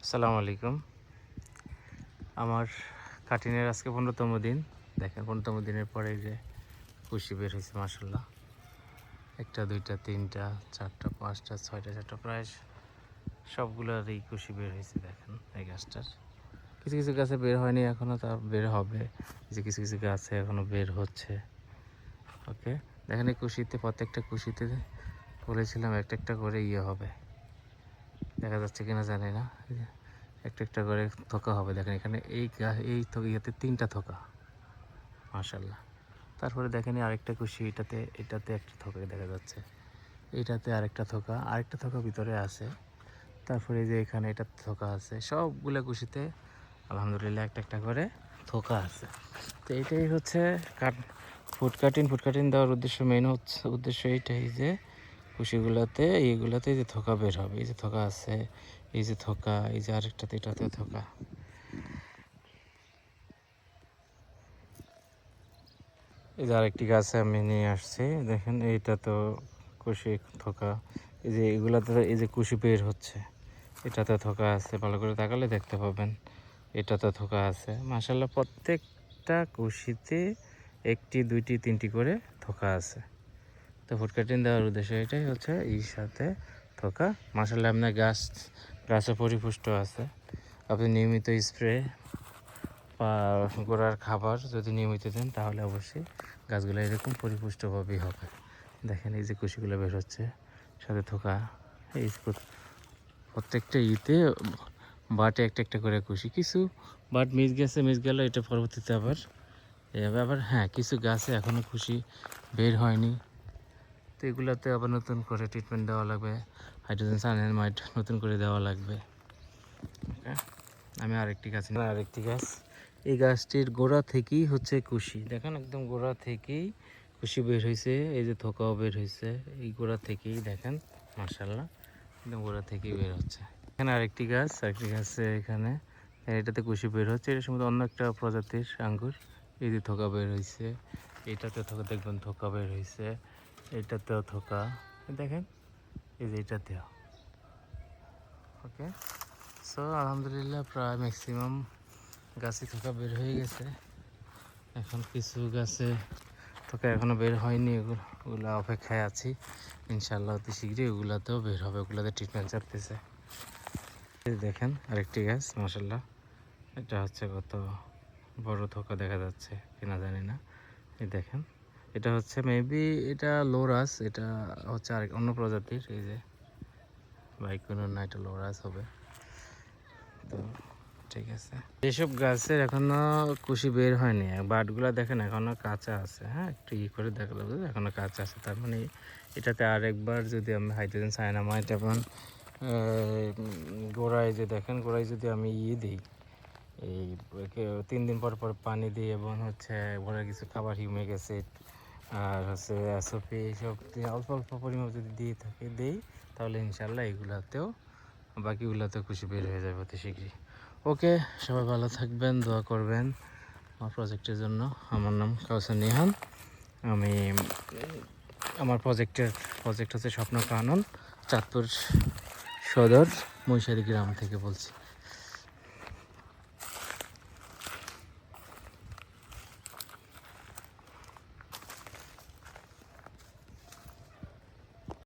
আসসালামু আলাইকুম। আমার কাটিংয়ের আজকে 15তম দিন। দেখেন 15তম দিনের পরে যে কুশি বের হয়েছে মাশাআল্লাহ। একটা দুইটা তিনটা চারটা পাঁচটা ছয়টা সাতটা প্রায় সবগুলোরই কুশি বের হয়েছে। দেখেন এই গাছটার কিছু কিছু গাছে বের হয়নি এখনও, তা বের হবে। যে কিছু কিছু গাছে এখনও বের হচ্ছে। ওকে, দেখেন এই কুশিতে প্রত্যেকটা কুশিতে বলেছিলাম একটা একটা করে হবে, দেখা যাচ্ছে কিনা জানি না। একটা একটা করে থোকা হবে। দেখেন এখানে এই ইয়েতে 3টা থোকা মাশাআল্লাহ। তারপরে দেখেন আরেকটা কুশি, এটাতে একটা থোকা দেখা যাচ্ছে, এইটাতে আরেকটা থোকা ভিতরে আছে। তারপরে এই যে এখানে এটা থোকা আছে। সবগুলো কুশিতে আলহামদুলিল্লাহ একটা একটা করে থোকা আছে। তো এইটাই হচ্ছে ফুড কাটিং দেওয়ার উদ্দেশ্য এইটাই যে কুশিগুলোতে এইগুলোতে যে থোকা বের হবে। এই যে থোকা আছে, এই যে থোকা, এই যে আরেকটাতে এটাতে থোকা। এই যে আরেকটি গাছে আমি নিয়ে আসছি, দেখেন এইটা তো কুশি থোকা। এই যে এগুলাতে এই যে কুশি বের হচ্ছে, এটাতে থোকা আছে, ভালো করে তাকালে দেখতে পাবেন এটাতে থোকা আছে মাশাআল্লাহ। প্রত্যেকটা কুশিতে একটি দুইটি তিনটি করে থোকা আছে। তো ফুড কাটিং দেওয়ার উদ্দেশ্য এটাই হচ্ছে এর সাথে থোকা মাশাআল্লাহ। আপনার গাছে পরিপুষ্ট আছে। আপনি নিয়মিত স্প্রে বা গোড়ার খাবার যদি নিয়মিত দেন তাহলে অবশ্যই গাছগুলো এরকম পরিপুষ্টভাবেই হবে। দেখেন এই যে কুশিগুলো বের হচ্ছে, সাথে থোকা। এই প্রত্যেকটা বাটে একটা একটা করে কুশি। কিছু বাট মিস গেল, এটা পরবর্তীতে আবার হ্যাঁ, কিছু গাছে এখনও কুশি বের হয়নি। তো এগুলোতে আবার নতুন করে ট্রিটমেন্ট দেওয়া লাগবে, হাইড্রোজেন সায়ানাইড নতুন করে দেওয়া লাগবে। ওকে, আমি আরেকটি গাছ, এই গাছটির গোড়া থেকেই হচ্ছে কুশি। দেখেন একদম গোড়া থেকেই কুশি বের হয়েছে। এই যে থোকাও বের হয়েছে এই গোড়া থেকেই, দেখেন মাশাআল্লাহ একদম গোড়া থেকেই বের হচ্ছে। এখানে আরেকটি গাছে এখানে এটাতে কুশি বের হচ্ছে। এর সম্বন্ধে অন্য একটা প্রজাতির আঙ্গুর। এই যে থোকা বের হয়েছে, এইটাতে থোকা দেখবেন থোকা বের হয়েছে, এইটাতেও থোকা দেখেন, এই যে এইটাতেও। ওকে, সো আলহামদুলিল্লাহ প্রায় ম্যাক্সিমাম গাছে থোকা বের হয়ে গেছে। এখন কিছু গাছে থোকা এখনও বের হয়নি, ওগুলো অপেক্ষায় আছি। ইনশাআল্লাহ অতি শীঘ্রই ওগুলাতেও বের হবে, ওগুলাতে ট্রিটমেন্ট চলতেছে। দেখেন আরেকটি গাছ মাশাআল্লাহ, এটা হচ্ছে কত বড় থোকা দেখা যাচ্ছে কিনা জানি না। এই দেখেন এটা হচ্ছে মেবি এটা লোরাস, এটা হচ্ছে আরেক অন্য প্রজাতির। এই যে বাইকোনো না, এটা লোরাস হবে। তো ঠিক আছে, যেসব গাছের এখনো কুশি বের হয়নি, বাটগুলা দেখেন এখনো কাঁচা আছে। হ্যাঁ, একটু করে দেখলে এখনো কাঁচা আছে। তার মানে এটাতে আরেকবার যদি আমি হাইড্রোজেন সায়ানামাইড এবং গোড়ায় যে দেখেন গোড়ায় যদি আমি দিই, এই 3 দিন পর পর পানি দিই এবং হচ্ছে ঘোড়ার কিছু খাবার হিউমিক অ্যাসিড আর হচ্ছে এসওপি এইসব অল্প অল্প পরিমাণ যদি দিই তাহলে ইনশাল্লাহ এগুলাতেও বাকিগুলোতেও খুশি বের হয়ে যাবে অতি শীঘ্রই। ওকে, সবাই ভালো থাকবেন, দোয়া করবেন আমার প্রজেক্টের জন্য। আমার নাম কাউসার নিহান। আমার প্রজেক্ট হচ্ছে স্বপ্ন কানন, চাঁদপুর সদর মহিষারি গ্রাম থেকে বলছি।